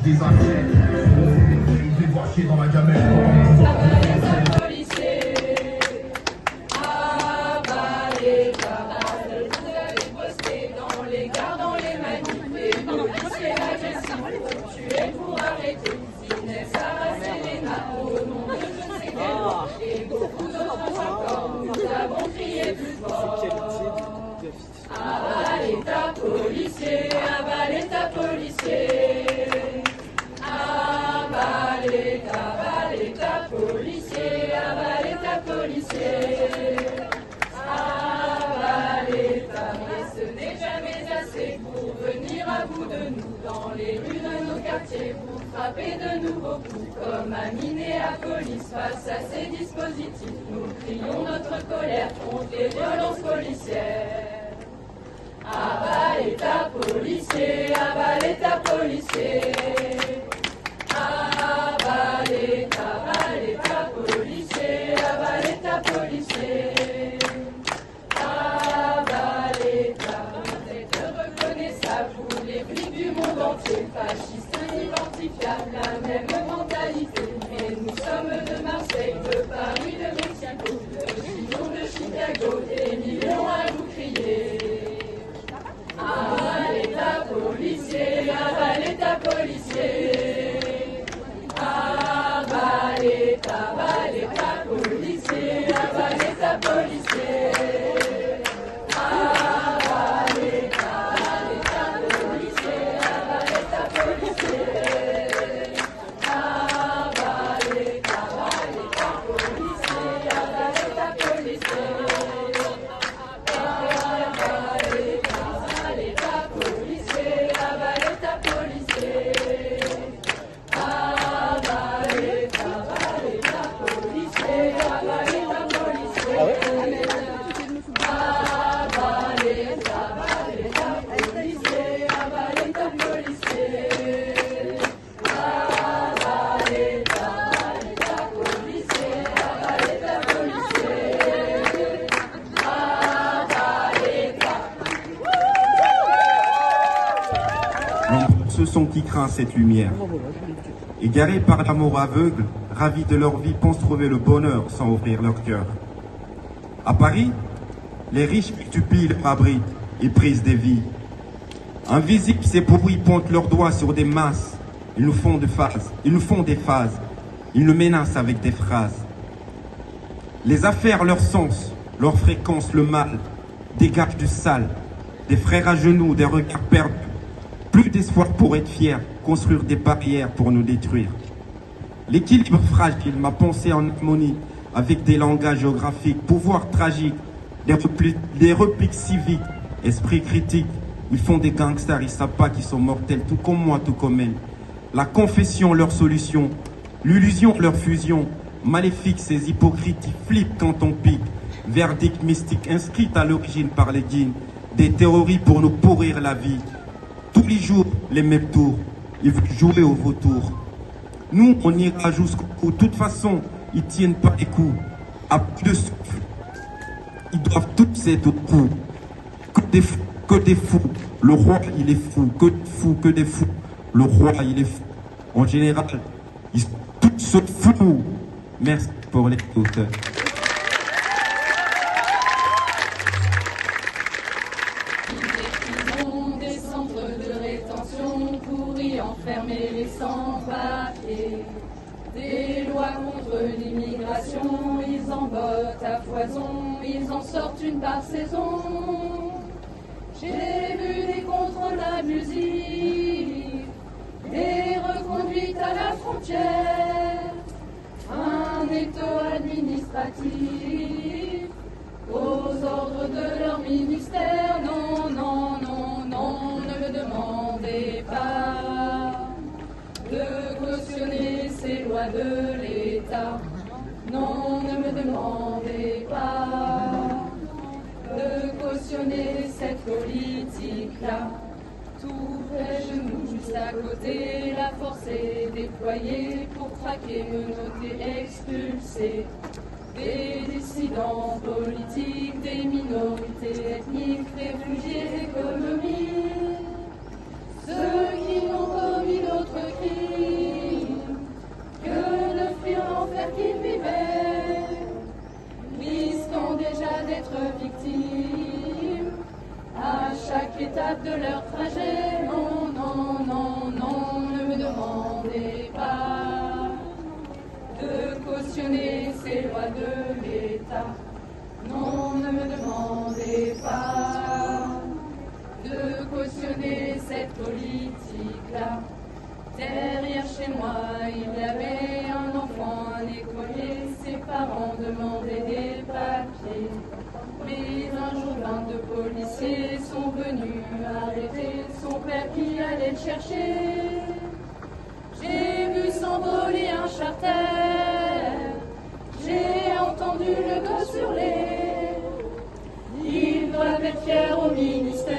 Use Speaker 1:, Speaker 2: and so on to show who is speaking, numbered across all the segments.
Speaker 1: des assiettes. Ils les voient chier dans la gamelle.
Speaker 2: Avalez ta policier, avalez ta policier. Avalez ta policier, avalez ta policier. Avalez ta, mais ce n'est jamais assez pour venir à bout de nous dans les rues de nos quartiers, pour frapper de nouveaux coups comme à Minneapolis. Face à ces dispositifs, nous crions notre colère contre les violences policières. Avalez ta policier, avalez ta policier. Avalez ta policier, avalez ta policier. Avalez ta, vous êtes reconnaissables, vous les flics du monde entier, fascistes identifiables, la même mentalité. Et nous sommes de Marseille, de Paris, de Mexico, de Chicago, de Chicago, des millions à vous crier. Avalez ta policier, avalez ta policier. Avalez ta policier, avalez ta policier. Avalez ta policier, avalez ta policier. Avalez ta policier, avalez ta policier.
Speaker 3: Ce sont qui craint cette lumière. Égarés par l'amour aveugle, ravis de leur vie, pensent trouver le bonheur sans ouvrir leur cœur. À Paris, les riches multiplient leurs abris et prisent des vies. Invisibles, ces pourris pointent leurs doigts sur des masses. Ils nous font des phases. Ils nous menacent avec des phrases. Les affaires, leur sens, leur fréquence, le mal, dégagent du sale. Des frères à genoux, des regards perdus. Plus d'espoir pour être fier, construire des barrières pour nous détruire. L'équilibre fragile, ma pensée en harmonie, avec des langages géographiques, pouvoir tragique, des repliques civiques, esprit critique. Ils font des gangsters, ils savent pas qu'ils sont mortels, tout comme moi, tout comme elle. La confession, leur solution, l'illusion, leur fusion. Maléfiques, ces hypocrites qui flippent quand on pique. Verdict mystique, inscrit à l'origine par les djinns. Des théories pour nous pourrir la vie. Tous les jours, les mêmes tours. Ils veulent jouer au vautour. Nous, on ira jusqu'au bout. De toute façon, ils tiennent pas les coups. À plus de souffle, ils doivent tous être au cou. Que des fous. Le roi, il est fou. Que des fous. Le roi, il est fou. En général, ils sont tous fous. Merci pour l'écoute.
Speaker 2: Enfermer les sans-papiers, des lois contre l'immigration, ils en votent à foison, ils en sortent une par saison. J'ai vu des contrôles abusifs, des reconduites à la frontière, un étau administratif aux ordres de leur ministère. Non, non, non, non, ne me demandez pas de cautionner ces lois de l'État. Non, ne me demandez pas de cautionner cette politique-là. Tout près de nous, juste à côté, la force est déployée pour traquer, menotter, expulser des dissidents politiques, des minorités ethniques, réfugiés économiques, ceux qui n'ont commis d'autres crimes. déjà d'être victimes à chaque étape de leur trajet. Non, non, non, non, ne me demandez pas de cautionner ces lois de l'État. Non, ne me demandez pas de cautionner cette politique-là. Derrière chez moi, il y avait un enfant, un écolier, ses parents demandaient des papiers. Mais un jour, 22 policiers sont venus arrêter son père qui allait le chercher. J'ai vu s'envoler un charter, j'ai entendu le gosse hurler. Ils doivent être fiers au ministère,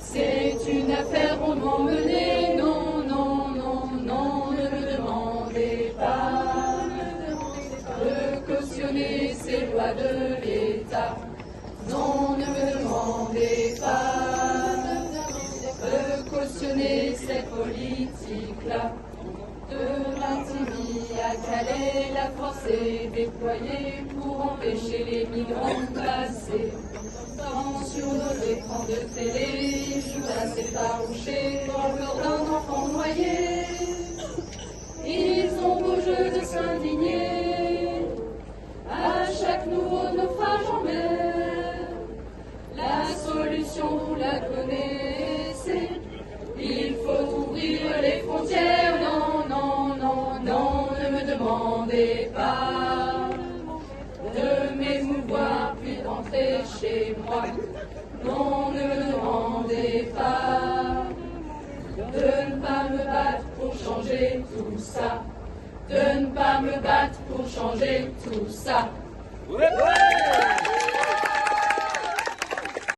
Speaker 2: c'est une affaire rondement menée. Non, non, non, non, ne me demandez pas de cautionner ces lois de l'État. Non, ne me demandez pas de cautionner cette politique-là. De Martigny à Calais, la force est déployée pour empêcher les migrants de passer. Sur nos écrans de télé, je passe effarouché dans le corps d'un enfant noyé. Ils ont beau jeu de s'indigner à chaque nouveau naufrage en mer. La solution, vous la connaissez, il faut ouvrir les frontières. Non, non, non, non, ne me demandez pas de m'émouvoir puis d'entrer chez moi. Non, ne me demandez pas de ne pas me battre pour changer tout ça. De ne pas me battre pour changer tout ça.
Speaker 4: Ouais.